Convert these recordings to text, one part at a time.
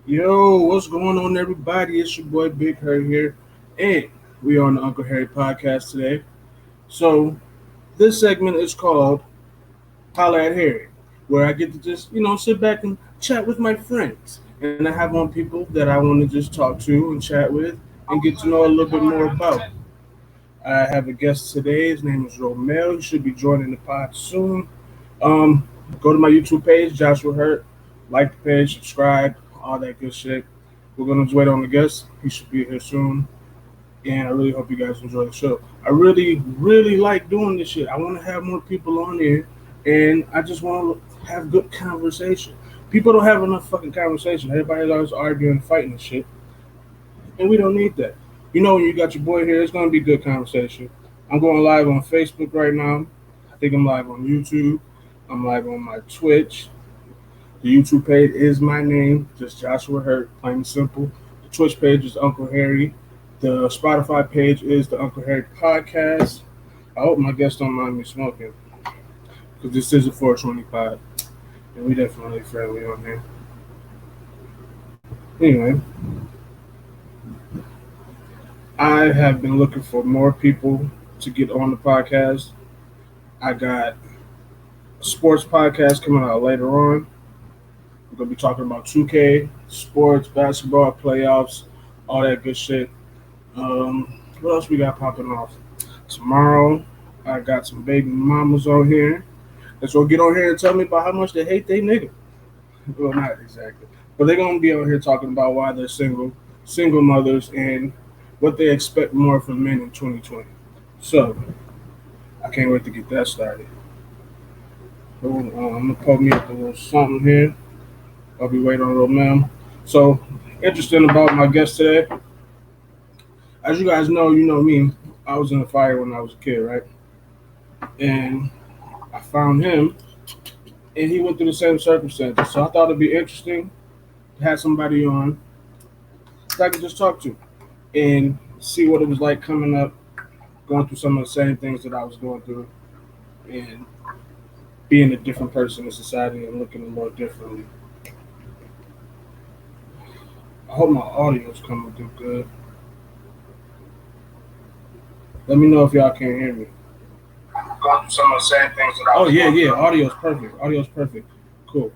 Yo, what's going on, everybody? It's your boy Big Hurt here, and we are on the Uncle Harry podcast today. So, this segment is called Holla at Harry, where I get to just, sit back and chat with my friends. And I have on people that I want to just talk to and chat with and get to know a little bit more about. I have a guest today. His name is Romel. He should be joining the pod soon. Um, Go to my YouTube page, Joshua Hurt. Like the page, subscribe, all that good shit. We're gonna just wait on the guest. He should be here soon, and I really hope you guys enjoy the show. I really, really like doing this shit. I want to have more people on here, and I just want to have good conversation. People don't have enough fucking conversation. Everybody's always arguing, fighting, and shit, and we don't need that. When you got your boy here, it's gonna be good conversation. I'm going live on Facebook right now. I think I'm live on YouTube. I'm live on my Twitch. The YouTube page is my name, just Joshua Hurt, plain and simple. The Twitch page is Uncle Harry. The Spotify page is the Uncle Harry Podcast. I hope my guests don't mind me smoking, because this is a 425, and we definitely friendly on here. Anyway, I have been looking for more people to get on the podcast. I got a sports podcast coming out later on. We're gonna be talking about 2K, sports, basketball, playoffs, all that good shit. What else we got popping off? Tomorrow, I got some baby mamas on here. That's gonna get on here and tell me about how much they hate they nigga. Well, not exactly, but they're gonna be on here talking about why they're single mothers, and what they expect more from men in 2020. So, I can't wait to get that started. I'm gonna pull me up a little something here. I'll be waiting on Romel. So, interesting about my guest today. As you guys know, you know me. I was in the fire when I was a kid, right? And I found him, and he went through the same circumstances. So I thought it'd be interesting to have somebody on that I could just talk to and see what it was like coming up, going through some of the same things that I was going through, and being a different person in society and looking a little differently. I hope my audio's coming through good. Let me know if y'all can't hear me. Going through some of the same things that I was. Oh yeah, yeah. Audio's perfect. Audio's perfect. Cool.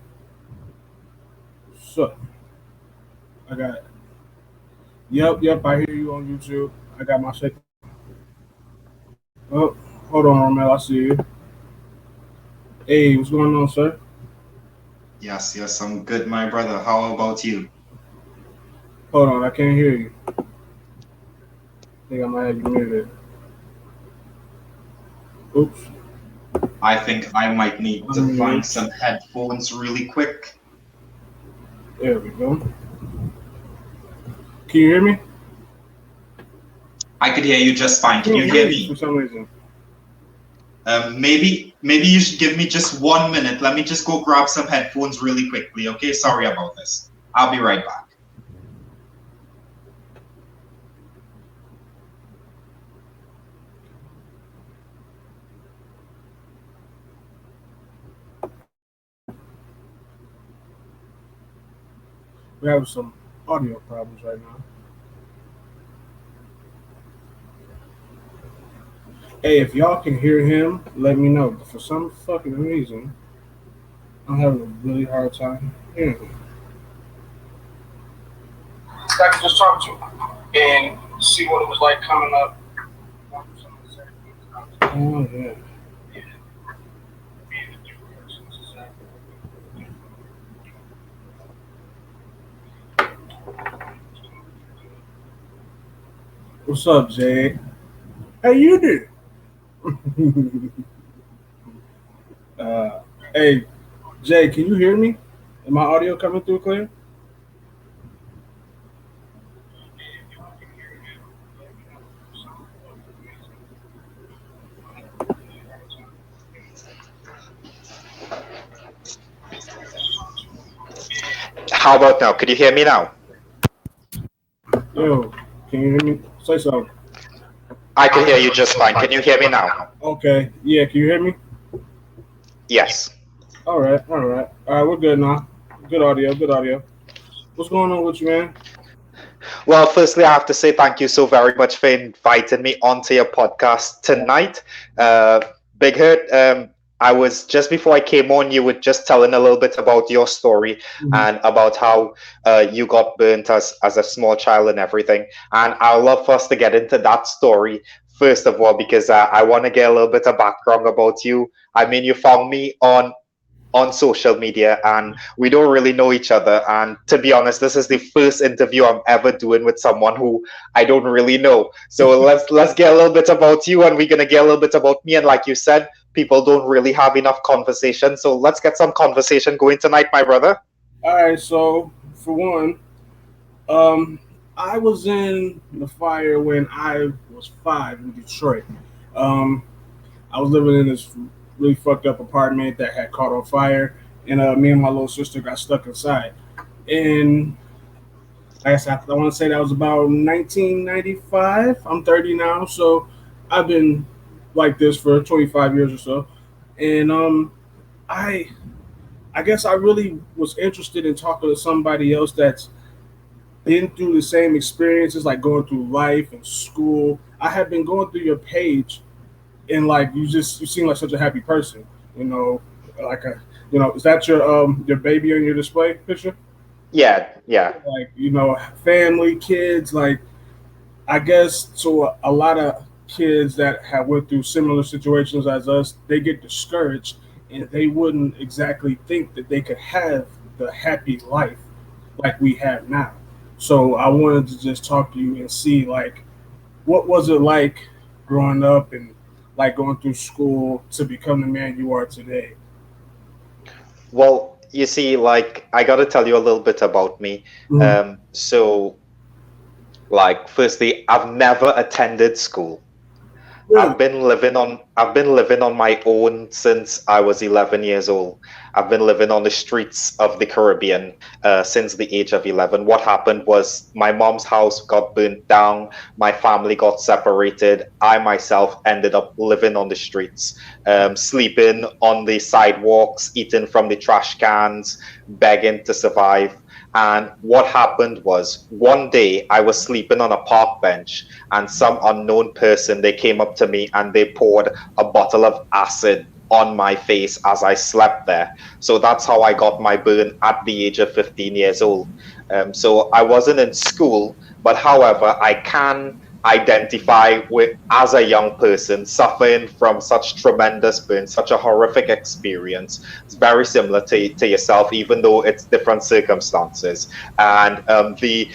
So I got. Yep. I hear you on YouTube. I got my shit. Oh, hold on, Romel. I see you. Hey, what's going on, sir? Yes, I'm good, my brother. How about you? Hold on, I can't hear you. I think I might have you muted. Oops. I think I might need to find some headphones really quick. There we go. Can you hear me? I could hear you just fine. Can you hear me? For some reason. Maybe you should give me just 1 minute. Let me just go grab some headphones really quickly, okay? Sorry about this. I'll be right back. We're having some audio problems right now. Hey, if y'all can hear him, let me know. But for some fucking reason, I'm having a really hard time hearing him. I could just talk to him and see what it was like coming up. Oh, yeah. What's up, Jay? How you doing? Hey, Jay, can you hear me? Is my audio coming through clear? How about now? Could you hear me now? Yo, can you hear me? Say something. I can hear you just fine. Can you hear me now? Okay. Yeah, can you hear me? Yes. All right, we're good now. Good audio. What's going on with you, man? Well, firstly, I have to say thank you so very much for inviting me onto your podcast tonight. Uh, Big Hurt, I was just before I came on, you were just telling a little bit about your story Mhm. and about how you got burnt as a small child and everything. And I'd love for us to get into that story first of all, because I want to get a little bit of background about you. I mean, you found me on social media and we don't really know each other, and to be honest, this is the first interview I'm ever doing with someone who I don't really know. So let's get a little bit about you, and we're going to get a little bit about me. And like you said, people don't really have enough conversation, so let's get some conversation going tonight, my brother. All right, so for one, um, I was in the fire when I was 5 in Detroit. Um, I was living in this really fucked up apartment that had caught on fire, and me and my little sister got stuck inside. And like I said, I want to say that was about 1995. I'm 30 now, so I've been like this for 25 years or so. And I I guess I really was interested in talking to somebody else that's been through the same experiences, like going through life and school. I have been going through your page, and like you seem like such a happy person. You know, like a is that your baby on your display picture? Yeah, yeah. Like family, kids, like I guess so. A lot of kids that have went through similar situations as us, they get discouraged, and they wouldn't exactly think that they could have the happy life like we have now. So I wanted to just talk to you and see like what was it like growing up and like going through school to become the man you are today. Well, you see, like, I got to tell you a little bit about me. Mhm. So like, firstly, I've never attended school. Really? I've been living on my own since I was 11 years old. I've been living on the streets of the Caribbean since the age of 11. What happened was my mom's house got burnt down, my family got separated. I myself ended up living on the streets, sleeping on the sidewalks, eating from the trash cans, begging to survive. And what happened was one day I was sleeping on a park bench, and some unknown person, they came up to me and they poured a bottle of acid on my face as I slept there. So that's how I got my burn at the age of 15 years old. So I wasn't in school, but however, I can identify with as a young person suffering from such tremendous burn, such a horrific experience. It's very similar to yourself, even though it's different circumstances. And the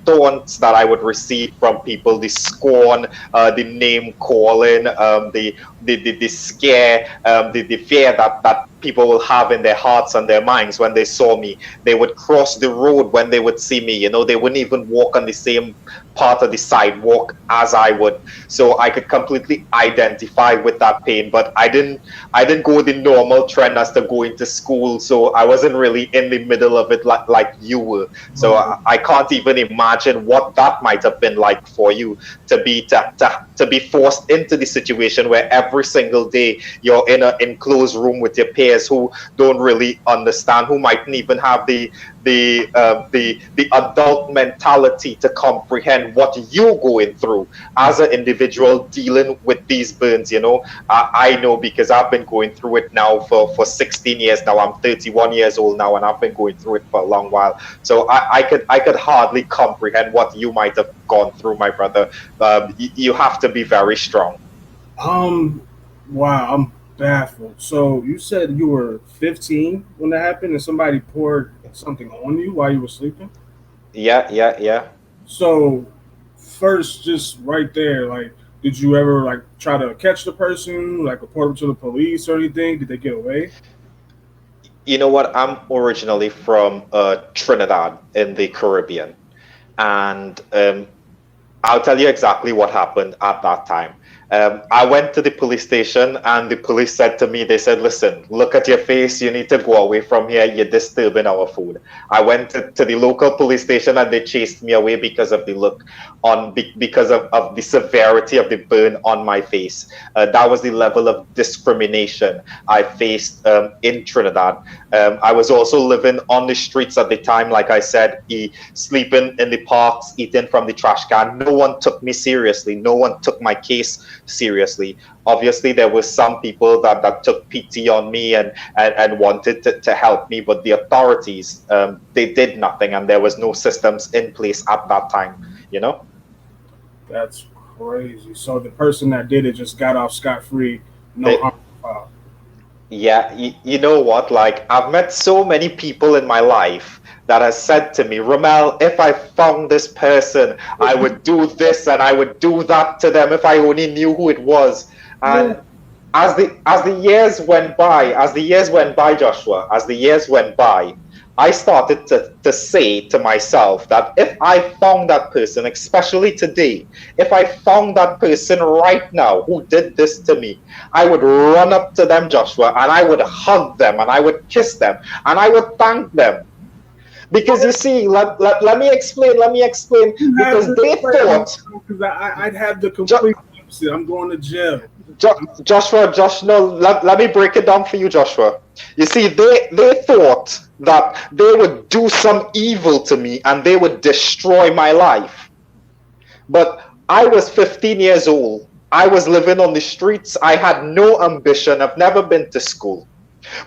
taunts that I would receive from people, the scorn, the name calling, the scare, the fear that people will have in their hearts and their minds when they saw me. They would cross the road when they would see me. They wouldn't even walk on the same part of the sidewalk as I would. So I could completely identify with that pain. But I didn't go the normal trend as to going to school. So I wasn't really in the middle of it like you were. So Right. I can't even imagine what that might have been like for you to be forced into the situation where every single day you're in an enclosed room with your peers who don't really understand, who mightn't even have the adult mentality to comprehend what you're going through as an individual dealing with these burns. I know because I've been going through it now for 16 years now. I'm 31 years old now, and I've been going through it for a long while. So I could hardly comprehend what you might have gone through, my brother. You have to be very strong. Um. Wow. I'm baffled. So you said you were 15 when that happened, and somebody poured something on you while you were sleeping. Yeah, yeah, yeah. So first, just right there, like, did you ever like try to catch the person, like report them to the police or anything? Did they get away? You know what? I'm originally from Trinidad in the Caribbean, and I'll tell you exactly what happened at that time. I went to the police station and the police said to me, they said, listen, look at your face. You need to go away from here. You're disturbing our food. I went to the local police station and they chased me away because of the look because of the severity of the burn on my face. That was the level of discrimination I faced in Trinidad. I was also living on the streets at the time, like I said, sleeping in the parks, eating from the trash can. No one took me seriously. No one took my case seriously. Obviously, there were some people that took pity on me and wanted to help me, but the authorities, they did nothing, and there was no systems in place at that time, you know? That's crazy. So the person that did it just got off scot free, no They, harm. Foul. Yeah, you know what? Like, I've met so many people in my life that has said to me, Romel, if I found this person, I would do this and I would do that to them if I only knew who it was. Yeah. And as the years went by, Joshua, as the years went by, I started to say to myself that if I found that person, especially today, if I found that person right now who did this to me, I would run up to them, Joshua, and I would hug them and I would kiss them and I would thank them. Because you see, let me explain, You have because to they explain thought, because I'd have the Jo- complete opposite. I'm going to jail. Joshua, no, let me break it down for you, Joshua. You see, they thought that they would do some evil to me and they would destroy my life. But I was 15 years old. I was living on the streets. I had no ambition. I've never been to school.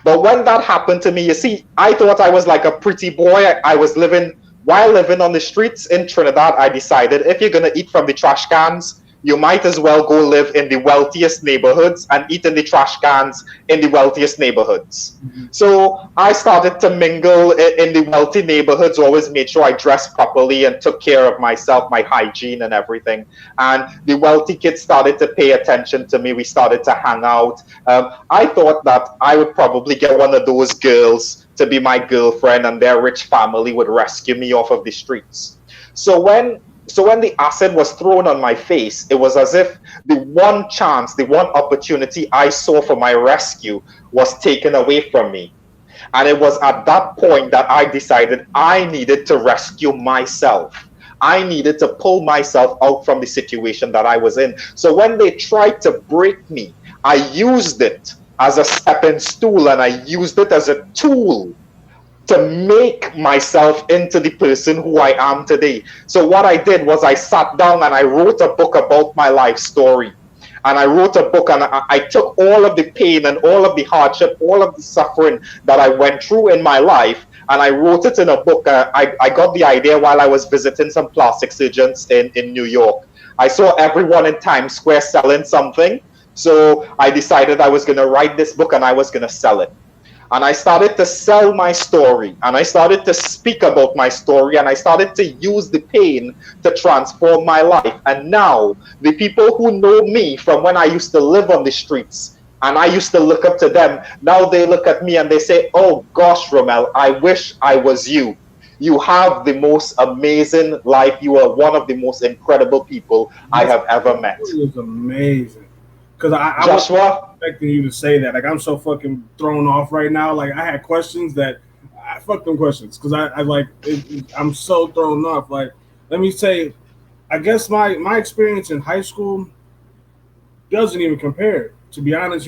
But when that happened to me, you see, I thought I was like a pretty boy. I was living, while living on the streets in Trinidad, I decided if you're going to eat from the trash cans, you might as well go live in the wealthiest neighborhoods and eat in the trash cans in the wealthiest neighborhoods. So I started to mingle in the wealthy neighborhoods, always made sure I dressed properly and took care of myself, my hygiene and everything. And the wealthy kids started to pay attention to me. We started to hang out. I thought that I would probably get one of those girls to be my girlfriend, and their rich family would rescue me off of the streets. So when the acid was thrown on my face, it was as if the one chance, the one opportunity I saw for my rescue was taken away from me. And it was at that point that I decided I needed to rescue myself. I needed to pull myself out from the situation that I was in. So when they tried to break me, I used it as a stepping stool and I used it as a tool to make myself into the person who I am today. So what I did was I sat down and I wrote a book about my life story. And I wrote a book and I took all of the pain and all of the hardship, all of the suffering that I went through in my life, and I wrote it in a book. I got the idea while I was visiting some plastic surgeons in New York. I saw everyone in Times Square selling something. So I decided I was going to write this book and I was going to sell it. And I started to sell my story and I started to speak about my story and I started to use the pain to transform my life. And now the people who know me from when I used to live on the streets and I used to look up to them, now they look at me and they say, oh gosh, Romel, I wish I was you. You have the most amazing life. You are one of the most incredible people I This have ever met. story is amazing. Because I wasn't Joshua, expecting you to say that. Like, I'm so fucking thrown off right now. Like, I had questions that I fuck them questions because I like I'm so thrown off. Like, let me say, I guess my experience in high school doesn't even compare. To be honest,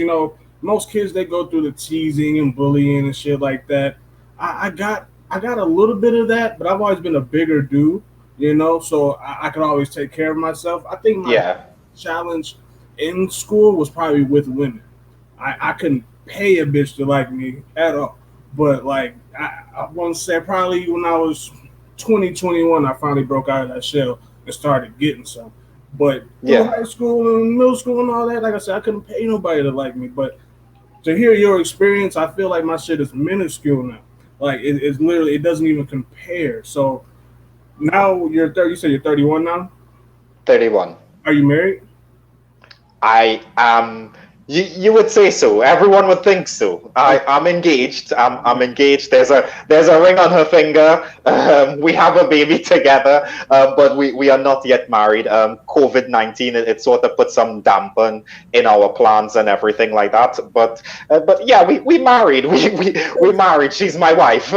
most kids they go through the teasing and bullying and shit like that. I got a little bit of that, but I've always been a bigger dude, so I could always take care of myself. I think my yeah, challenge in school was probably with women. I couldn't pay a bitch to like me at all. But like I want to say probably when I was 2021, I finally broke out of that shell and started getting some. But through yeah. high school and middle school and all that, like I said, I couldn't pay nobody to like me. But to hear your experience, I feel like my shit is minuscule now. Like it's literally it doesn't even compare. So now you're 30. You said you're 31 now. 31. Are you married? I am. You would say so. Everyone would think so. I'm engaged. I'm engaged. There's a ring on her finger. We have a baby together, but we are not yet married. COVID-19 it sort of put some dampen in our plans and everything like that. But yeah, we married. We married. She's my wife.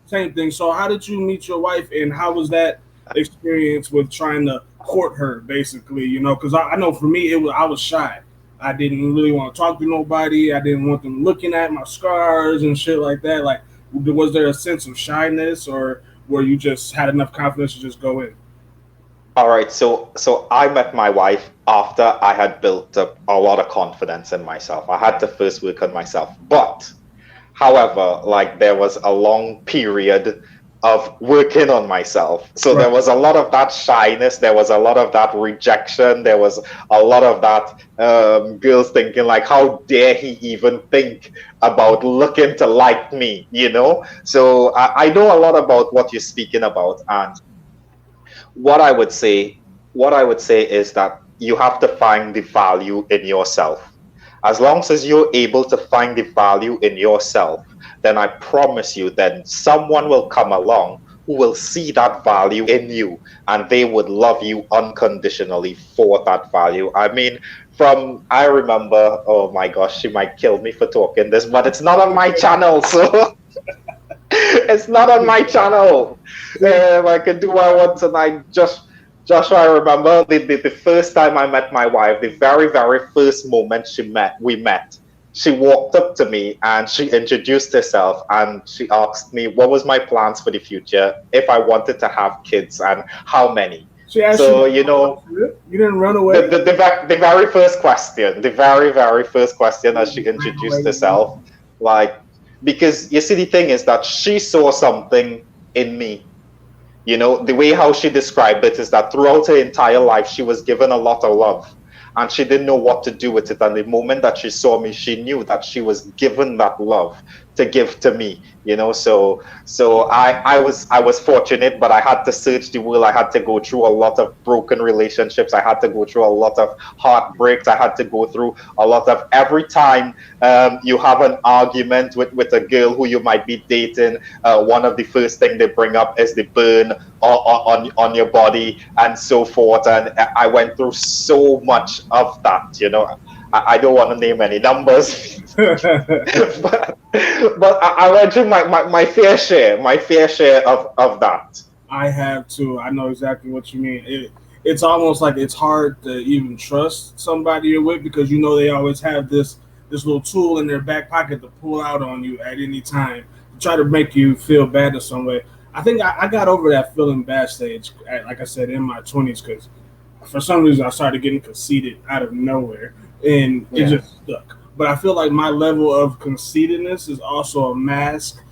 Same thing. So, how did you meet your wife, and how was that experience with trying to court her, basically? Because I know for me, I was shy. I didn't really want to talk to nobody. I didn't want them looking at my scars and shit like that. Like, was there a sense of shyness, or where you just had enough confidence to just go in? All right, so I met my wife after I had built up a lot of confidence in myself. I had to first work on myself. But however, like there was a long period of working on myself. So there Right. was a lot of that shyness, there was a lot of that rejection, there was a lot of that girls thinking like, how dare he even think about looking to like me, you know? So I know a lot about what you're speaking about, and what I would say, what I would say is that you have to find the value in yourself. As long as you're able to find the value in yourself, then I promise you, then someone will come along who will see that value in you and they would love you unconditionally for that value. I mean, I remember, oh my gosh, she might kill me for talking this, but it's not on my channel, so it's not on my channel. I can do what I want tonight. Joshua, I remember the first time I met my wife, the very first moment we met. She walked up to me and she introduced herself and she asked me what was my plans for the future, if I wanted to have kids and how many. She asked you, So, you know, you didn't run away. the very first question, the very first question as she introduced herself, like, because you see, the thing is that she saw something in me. You know, the way how she described it is that throughout her entire life, she was given a lot of love and she didn't know what to do with it. And the moment that she saw me, she knew that she was given that love to give to me, you know. So I was fortunate, but I had to search the world. I had to go through a lot of broken relationships. I had to go through a lot of heartbreaks. I had to go through a lot of every time you have an argument with a girl who you might be dating, one of the first thing they bring up is the burn on your body and so forth. And I went through so much of that, you know. I don't want to name any numbers, but I went through my fair share of that. I have to. I know exactly what you mean. It's almost like it's hard to even trust somebody you're with because they always have this little tool in their back pocket to pull out on you at any time to try to make you feel bad in some way. I think I got over that feeling bad stage, like I said, in my 20s because for some reason I started getting conceited out of nowhere and it Yeah. just stuck. But I feel like my level of conceitedness is also a mask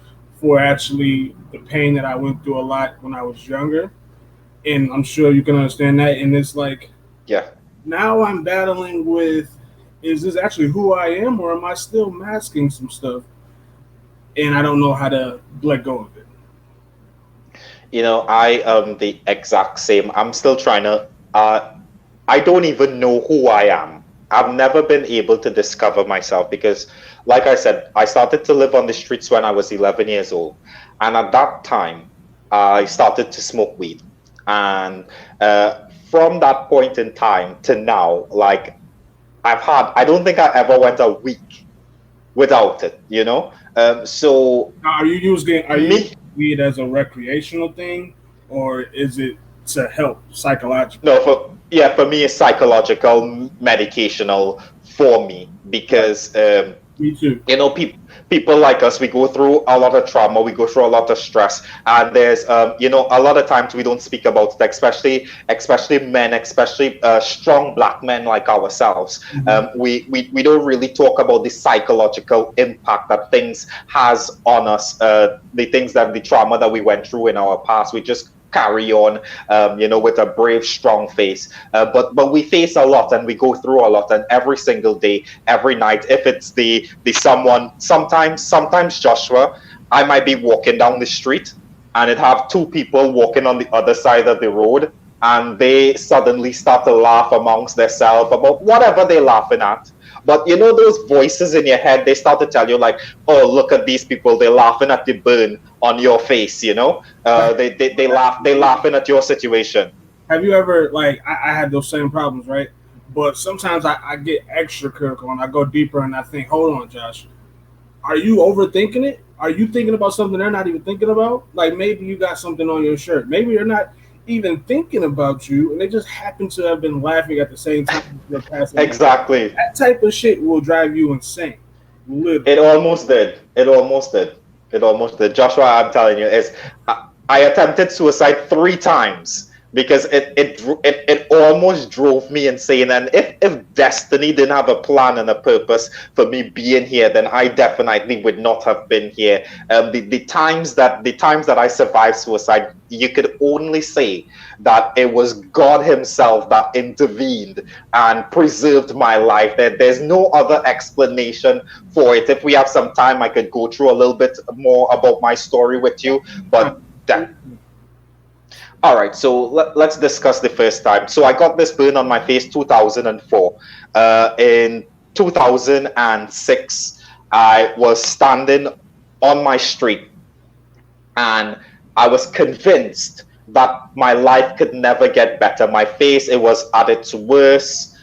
for actually the pain that I went through a lot when I was younger. And I'm sure you can understand that. And it's like Yeah. now I'm battling with, is this actually who I am or am I still masking some stuff? And I don't know how to let go of it. You know, I am the exact same. I'm still trying to. I don't even know who I am. I've never been able to discover myself because, like I said, I started to live on the streets when I was 11 years old, and at that time, I started to smoke weed, and from that point in time to now, like I don't think I ever went a week without it. You know, so Now, are you using me. weed as a recreational thing or is it to help psychologically? No, for me, it's psychological, medicational for me Right. because Me too. you know people like us, we go through a lot of trauma, we go through a lot of stress, and there's you know, a lot of times we don't speak about it, especially men, especially strong black men like ourselves. Mhm. We don't really talk about the psychological impact that things has on us, the things that the trauma that we went through in our past. We just carry on, you know, with a brave, strong face. But we face a lot and we go through a lot, and every single day, every night, if it's the someone, sometimes Joshua, I might be walking down the street and it have two people walking on the other side of the road, and they suddenly start to laugh amongst themselves about whatever they're laughing at. But you know those voices in your head, they start to tell you like, "Oh, look at these people! They're laughing at the burn on your face." You know, they're laughing at your situation. Have you ever like I had those same problems, right? But sometimes I get extra critical and I go deeper and I think, hold on, Josh, are you overthinking it? Are you thinking about something they're not even thinking about? Like maybe you got something on your shirt. Maybe they're not even thinking about you, and they just happen to have been laughing at the same time they're passing by. Exactly. That type of shit will drive you insane, It literally. almost did. It almost did. It almost did. Joshua, I'm telling you, is I attempted suicide 3 times because it almost drove me insane. And if destiny didn't have a plan and a purpose for me being here, then I definitely would not have been here. The times that I survived suicide, you could only say that it was God Himself that intervened and preserved my life. There's no other explanation for it. If we have some time, I could go through a little bit more about my story with you, but that. All right, so let's discuss the first time. So I got this burn on my face 2004. In 2006, I was standing on my street and I was convinced that my life could never get better. My face, it was at its worst.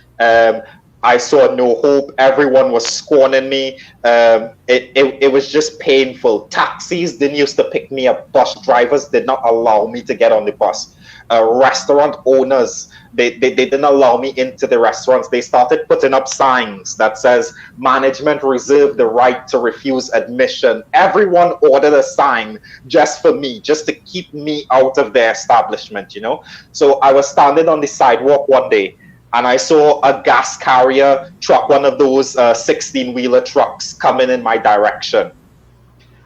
I saw no hope. Everyone was scorning me. It was just painful. Taxis didn't used to pick me up. Bus drivers did not allow me to get on the bus. Restaurant owners, they didn't allow me into the restaurants. They started putting up signs that says management reserved the right to refuse admission. Everyone ordered a sign just for me, just to keep me out of their establishment, you know. So I was standing on the sidewalk one day and I saw a gas carrier truck, one of those 16-wheeler trucks coming in my direction.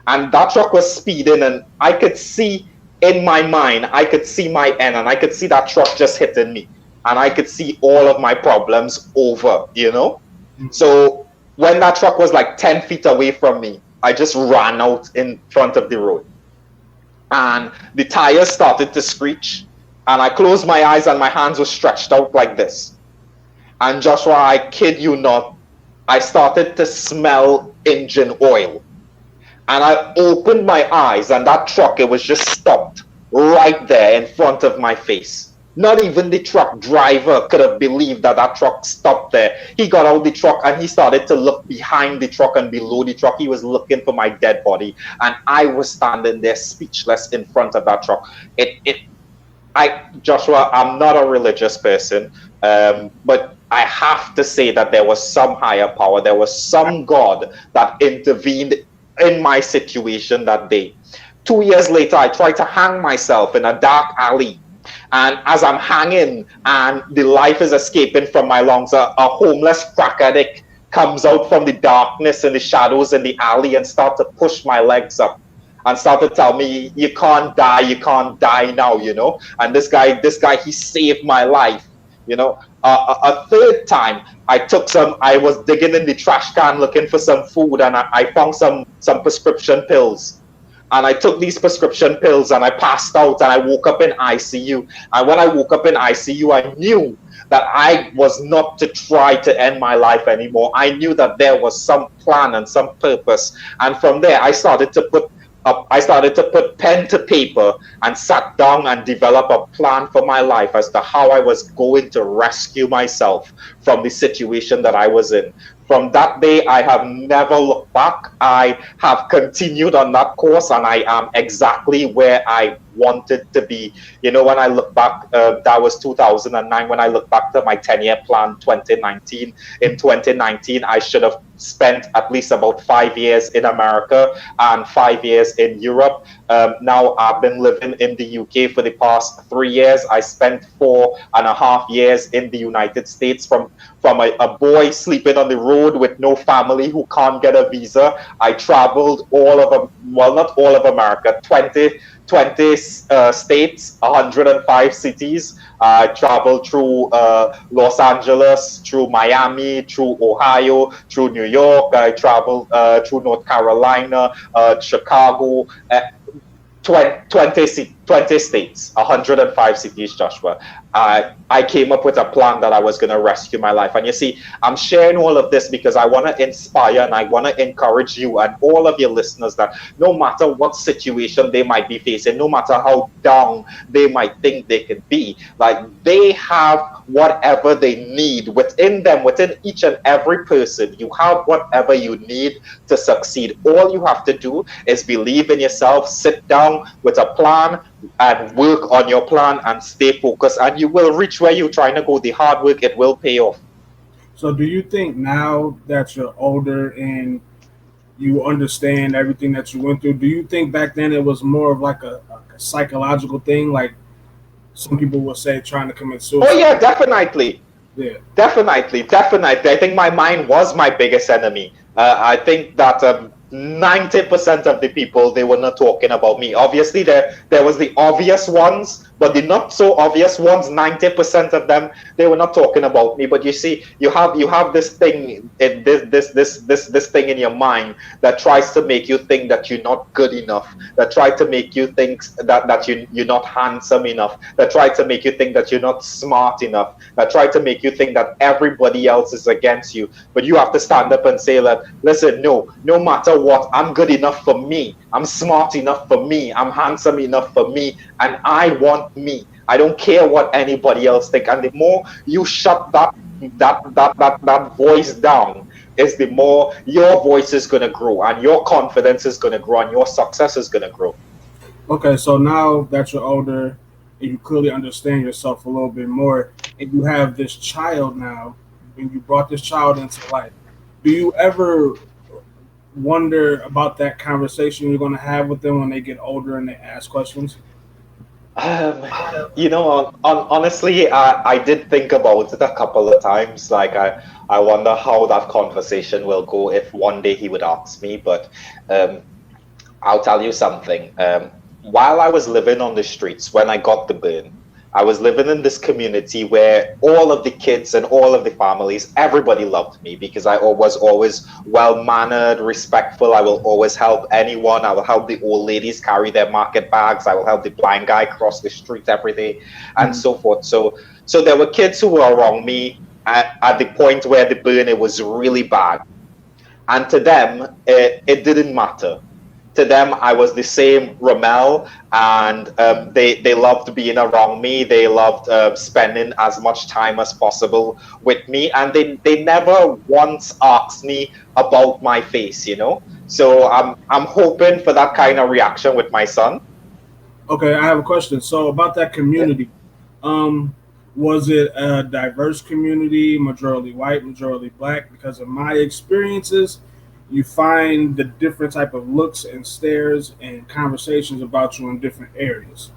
And that truck was speeding, and I could see in my mind, I could see my end, and I could see that truck just hitting me, and I could see all of my problems over, you know. So when that truck was like 10 feet away from me, I just ran out in front of the road, and the tires started to screech, and I closed my eyes and my hands were stretched out like this. And Joshua, I kid you not, I started to smell engine oil. And I opened my eyes, and that truck, it was just stopped right there in front of my face. Not even the truck driver could have believed that that truck stopped there. He got out the truck and he started to look behind the truck and below the truck. He was looking for my dead body. And I was standing there speechless in front of that truck. Joshua, I'm not a religious person, but I have to say that there was some higher power. There was some God that intervened in my situation that day. 2 years later, I tried to hang myself in a dark alley. And as I'm hanging and the life is escaping from my lungs, a homeless crack addict comes out from the darkness and the shadows in the alley and start to push my legs up and start to tell me, you can't die now, you know. And this guy, he saved my life, you know. A third time, I was digging in the trash can looking for some food, and I found some prescription pills. And I took these prescription pills and I passed out and I woke up in ICU. And when I woke up in ICU, I knew that I was not to try to end my life anymore. I knew that there was some plan and some purpose. And from there, I started to put pen to paper and sat down and develop a plan for my life as to how I was going to rescue myself from the situation that I was in. From that day, I have never looked back. I have continued on that course, and I am exactly where I wanted to be. You know, when I look back, that was 2009. When I look back to my 10-year plan, 2019, in 2019, I should have spent at least about 5 years in America and 5 years in Europe. Now I've been living in the UK for the past 3 years. I spent 4.5 years in the United States. From a boy sleeping on the road with no family who can't get a visa, I traveled not all of America, 20 states, 105 cities. I traveled through Los Angeles, through Miami, through Ohio, through New York. I traveled through North Carolina, Chicago, 20 20 states, 105 cities, Joshua. I came up with a plan that I was going to rescue my life. And you see, I'm sharing all of this because I want to inspire and I want to encourage you and all of your listeners that no matter what situation they might be facing, no matter how down they might think they could be, like they have whatever they need within them, within each and every person. You have whatever you need to succeed. All you have to do is believe in yourself, sit down with a plan, and work on your plan and stay focused, and you will reach where you're trying to go. The hard work, it will pay off. So, do you think now that you're older and you understand everything that you went through, do you think back then it was more of like a psychological thing, like some people would say trying to commit Oh suicide? yeah, definitely. Yeah. Definitely, definitely. I think my mind was my biggest enemy. I think that 90% of the people, they were not talking about me. Obviously, there was the obvious ones, but the not so obvious ones. 90% of them, they were not talking about me. But you see, you have this thing, this thing in your mind that tries to make you think that you're not good enough. That try to make you think that you're not handsome enough. That try to make you think that you're not smart enough. That try to make you think that everybody else is against you. But you have to stand up and say that, listen, no matter what, I'm good enough for me. I'm smart enough for me. I'm handsome enough for me. And I want me. I don't care what anybody else think. And the more you shut that voice down, is the more your voice is gonna grow and your confidence is gonna grow and your success is gonna grow. Okay, so now that you're older and you clearly understand yourself a little bit more, and you have this child now, and you brought this child into life, do you ever wonder about that conversation you're going to have with them when they get older and they ask questions? Um, honestly, I did think about it a couple of times. Like, I wonder how that conversation will go if one day he would ask me. But um, I'll tell you something. While I was living on the streets, when I got the burn, I was living in this community where all of the kids and all of the families, everybody loved me because I was always well mannered, respectful. I will always help anyone. I will help the old ladies carry their market bags. I will help the blind guy cross the street every day, and Mm. so forth. So there were kids who were around me at the point where the burn it was really bad, and to them it didn't matter. To them, I was the same Ramel, and they loved being around me. They loved spending as much time as possible with me, and they never once asked me about my face. So I'm hoping for that kind of reaction with my son. Okay, I have a question. So about that Yeah. community, um, was it a diverse community, majority white, majority black? Because of my experiences, you find the different type of looks and stares and conversations about you in different areas.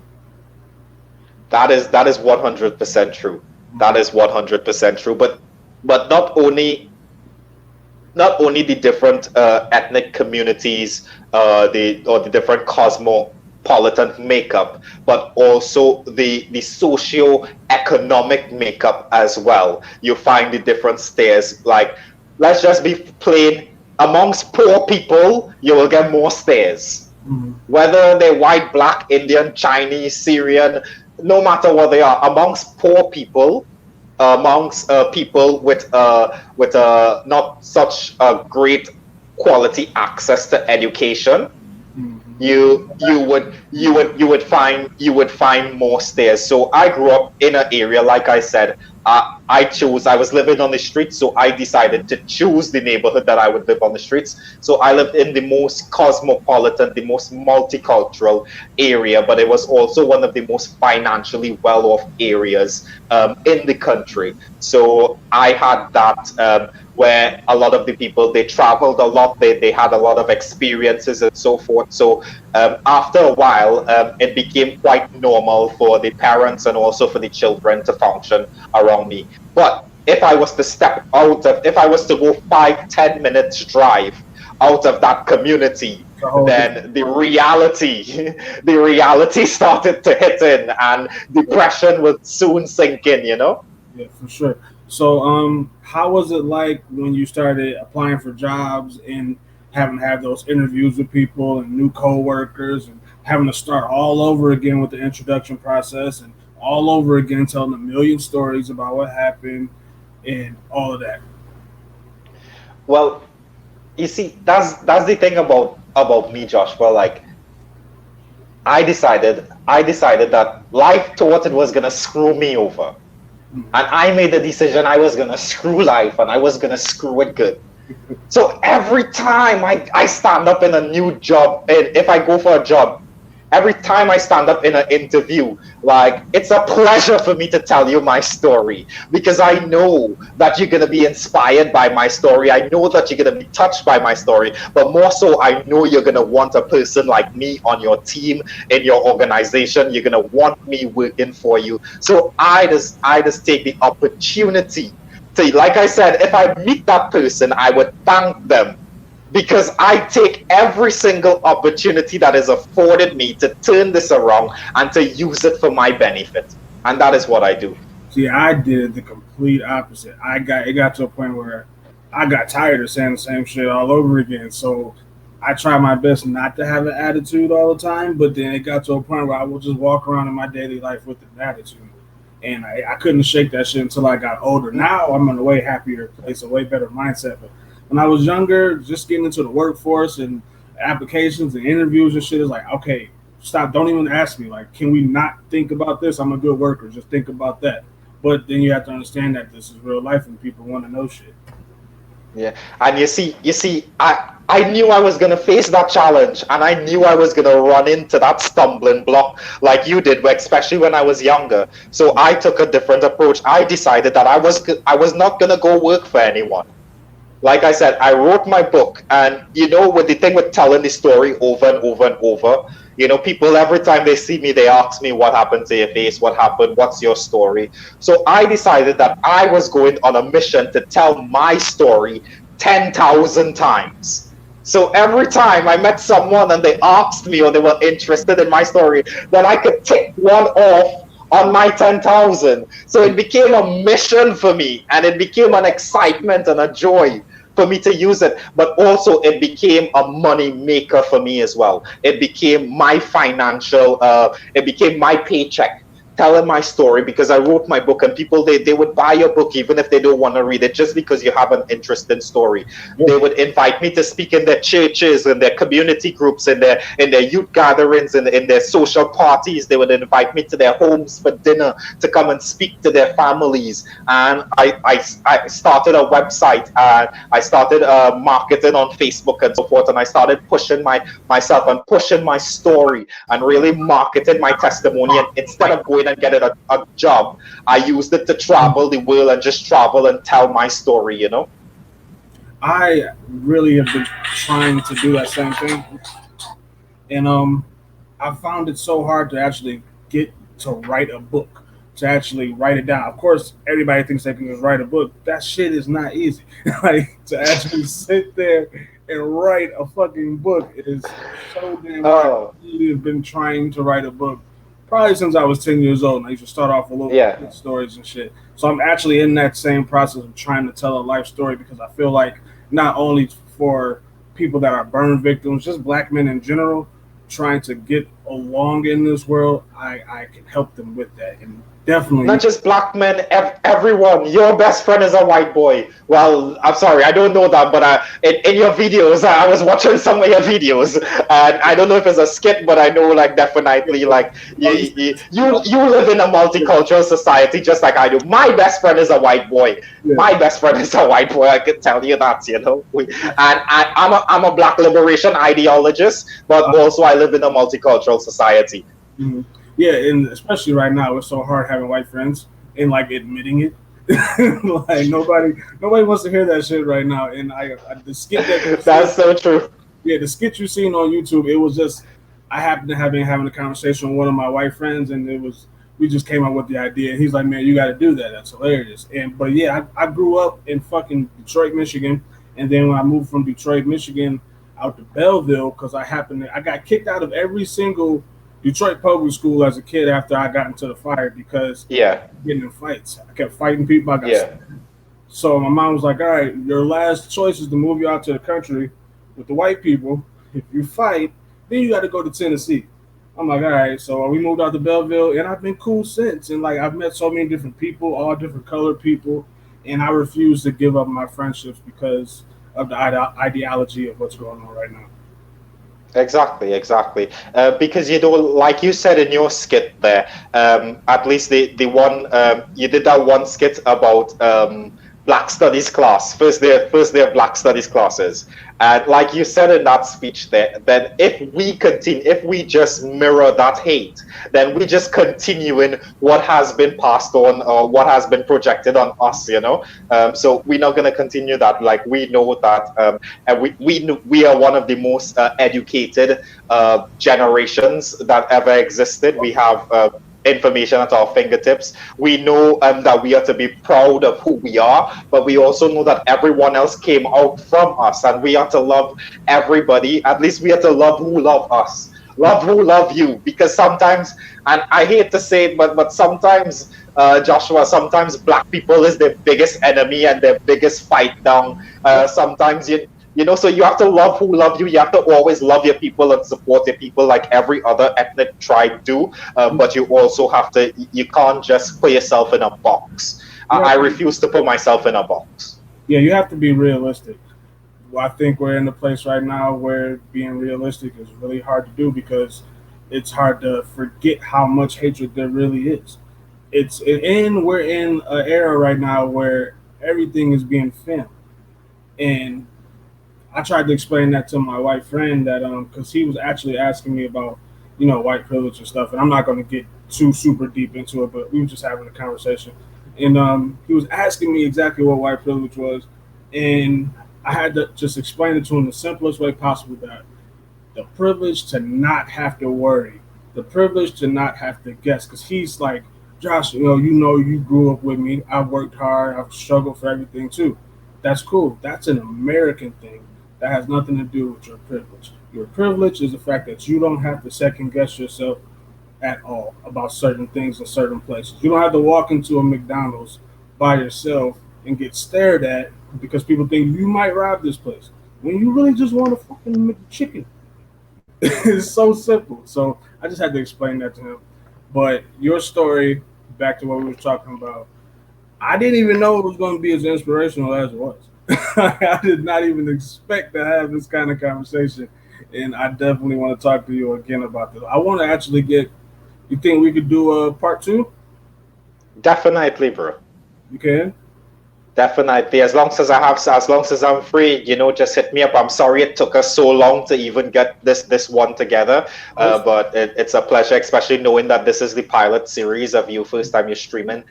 That is 100% true. That is 100% true. But not only the different ethnic communities, the different cosmopolitan makeup, but also the socio-economic makeup as well. You find the different stares. Like, let's just be plain. Amongst poor people, you will get more stares. Mhm. Whether they're white, black, Indian, Chinese, Syrian, no matter what they are, amongst poor people, amongst people with not such a great quality access to education, Mhm. you would find more stairs. So I grew up in an area, like I said, I was living on the streets, so I decided to choose the neighborhood that I would live on the streets. So I lived in the most cosmopolitan, the most multicultural area, but it was also one of the most financially well-off areas in the country. So I had that where a lot of the people, they traveled a lot, they had a lot of experiences and so forth. So after a while, it became quite normal for the parents and also for the children to function around me. But if I was to go 5-10 minutes drive out of that community, It's a whole different then the world. reality, the reality started to hit in, and depression would soon sink in. Yeah, for sure. So, how was it like when you started applying for jobs and having to have those interviews with people and new coworkers? And having to start all over again with the introduction process and all over again telling a million stories about what happened and all of that. Well, you see, that's the thing about me, Joshua. Like, I decided that life thought it was gonna screw me over, and I made the decision I was gonna screw life and I was gonna screw it good. So every time I stand up in a new job, and if I go for a job, every time I stand up in an interview, like, it's a pleasure for me to tell you my story because I know that you're gonna be inspired by my story. I know that you're gonna be touched by my story, but more so, I know you're gonna want a person like me on your team, in your organization. You're gonna want me working for you. So I just take the opportunity to, like I said, if I meet that person, I would thank them because I take every single opportunity that is afforded me to turn this around and to use it for my benefit. And that is what I do. See, I did the complete opposite. It got to a point where I got tired of saying the same shit all over again. So I try my best not to have an attitude all the time, but then it got to a point where I will just walk around in my daily life with an attitude. And I couldn't shake that shit until I got older. Now I'm in a way happier place, a way better mindset. But when I was younger, just getting into the workforce and applications and interviews and shit is like, okay, stop. Don't even ask me. Like, can we not think about this? I'm a good worker. Just think about that. But then you have to understand that this is real life and people want to know shit. Yeah. And you see, I knew I was gonna face that challenge, and I knew I was gonna run into that stumbling block like you did, especially when I was younger. So I took a different approach. I decided that I was not gonna go work for anyone. Like I said, I wrote my book, and with the thing with telling the story over and over and over, people every time they see me, they ask me what happened to your face, what happened, what's your story. So I decided that I was going on a mission to tell my story 10,000 times. So every time I met someone and they asked me or they were interested in my story, then I could tick one off on my 10,000. So it became a mission for me, and it became an excitement and a joy for me to use it. But also, it became a money maker for me as well. It became my paycheck telling my story because I wrote my book, and people, they would buy your book even if they don't want to read it, just because you have an interesting story. They would invite me to speak in their churches, in their community groups, in their youth gatherings, in their social parties. They would invite me to their homes for dinner to come and speak to their families. And I started a website, and I started marketing on Facebook and so forth, and I started pushing myself and pushing my story and really marketing my testimony. And instead of going and getting a job, I used it to travel the world and just travel and tell my story. I really have been trying to do that same thing, and I found it so hard to actually get to write a book, to actually write it down. Of course, everybody thinks they can just write a book. That shit is not easy. Like, to actually sit there and write a fucking book is so damn hard. I Oh, really have been trying to write a book probably since I was 10 years old. And I used to start off with little yeah. stories and shit. So I'm actually in that same process of trying to tell a life story because I feel like not only for people that are burn victims, just black men in general, trying to get along in this world, I can help them with that. And Not definitely, just black men, everyone. Your best friend is a white boy. Well, I'm sorry, I don't know that, but in your videos, I was watching some of your videos, and I don't know if it's a skit, but I know, like, definitely, like, you live in a multicultural society just like I do. My best friend is a white boy. yeah, My best friend is a white boy. I can tell you that. And I'm a black liberation ideologist, but uh, also I live in a multicultural society. mhm. Yeah, and especially right now, it's so hard having white friends and like admitting it. Like nobody wants to hear that shit right now. And the skit that you seen, That's so true. yeah, the skit you seen on YouTube, it was just I happened to have been having a conversation with one of my white friends, and it was we just came up with the idea. And he's like, "Man, you got to do that. That's hilarious." And but yeah, I grew up in fucking Detroit, Michigan, and then when I moved from Detroit, Michigan, out to Belleville, because I got kicked out of every single Detroit public school as a kid after I got into the fire because Yeah, getting in fights. I kept fighting people. I got yeah. so my mom was like, "All right, your last choice is to move you out to the country with the white people. If you fight, then you got to go to Tennessee." I'm like, all right. So we moved out to Belleville, and I've been cool since. And like, I've met so many different people, all different colored people, and I refuse to give up my friendships because of the ideology of what's going on right now. Exactly, exactly. Because you know, like you said in your skit there, at least the one you did that one skit about Black Studies class, first day of Black Studies classes, and like you said in that speech there, then if we just mirror that hate, then we just continuing what has been passed on or what has been projected on us, you know. So we're not gonna continue that. Like we know that and we are one of the most educated generations that ever existed. We have information at our fingertips. We know that we are to be proud of who we are, but we also know that everyone else came out from us, and we are to love everybody. At least we are to love who love us. Love who love you, because sometimes, and I hate to say it, but sometimes, Joshua, sometimes black people is their biggest enemy and their biggest fight down. Sometimes you know, so you have to love who love you. You have to always love your people and support your people like every other ethnic tribe do. But you also have to, you can't just put yourself in a box. You I have to, refuse to put myself in a box. yeah, you have to be realistic. Well, I think we're in a place right now where being realistic is really hard to do because it's hard to forget how much hatred there really is. And we're in an era right now where everything is being filmed, and I tried to explain that to my white friend that because he was actually asking me about white privilege and stuff, and I'm not going to get too super deep into it, but we were just having a conversation, and he was asking me exactly what white privilege was, and I had to just explain it to him the simplest way possible that the privilege to not have to worry, the privilege to not have to guess, because he's like, Josh, you grew up with me. I worked hard. I've struggled for everything too. That's cool. That's an American thing. That has nothing to do with your privilege. Your privilege is the fact that you don't have to second guess yourself at all about certain things in certain places. You don't have to walk into a McDonald's by yourself and get stared at because people think you might rob this place when you really just want a fucking chicken. It's so simple. So I just had to explain that to him. But your story, back to what we were talking about, I didn't even know it was going to be as inspirational as it was. I did not even expect to have this kind of conversation, and I definitely want to talk to you again about this. I want to actually get. You think we could do a part two? Definitely, bro. You can. Definitely. As long as I'm free, you know, just hit me up. I'm sorry it took us so long to even get this one together, but it's a pleasure, especially knowing that this is the pilot series of you first time you're streaming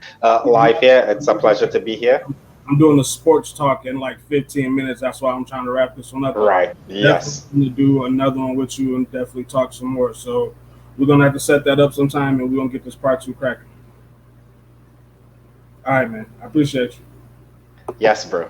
live here. It's a pleasure to be here. I'm doing a sports talk in like 15 minutes. That's why I'm trying to wrap this one up. Right. Definitely Yes. going to do another one with you and definitely talk some more. So we're gonna have to set that up sometime, and we're gonna get this part two cracking. All right, man. I appreciate you. Yes, bro.